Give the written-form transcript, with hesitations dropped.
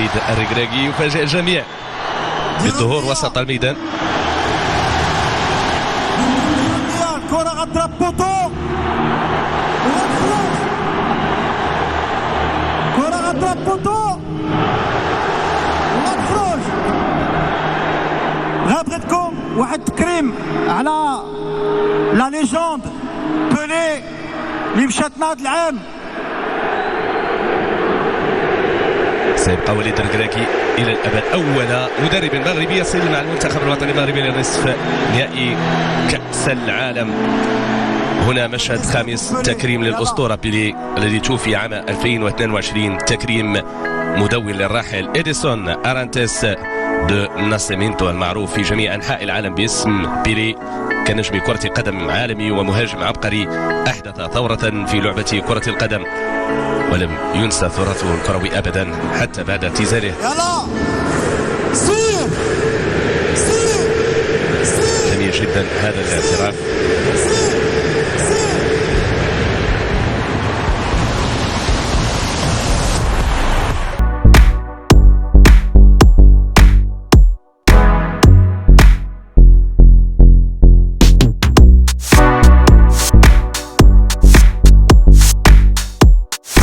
وليد الركراكي يفاجئ الجميع بالظهور وسط الميدان. الكرة غتضرب بوطو، الكرة غتضرب بوطو وغتخرج. غنبغيتكم واحد التكريم على لا ليجوند بيلي اللي مشات هذا العام. سيبقى وليد الركراكي الى الابد اول مدرب مغربي يصل مع المنتخب الوطني المغربي لنصف نهائي كاس العالم. هنا مشهد خامس، تكريم للاسطوره بيلي الذي توفي عام 2022، تكريم مدون للراحل اديسون ارانتيس دو ناسيمينتو المعروف في جميع انحاء العالم باسم بيلي، كنجم كرة قدم عالمي ومهاجم عبقري أحدث ثورة في لعبة كرة القدم، ولم ينسى تراثه الكروي أبدا حتى بعد اعتزاله. جميل جدا هذا الاعتراف.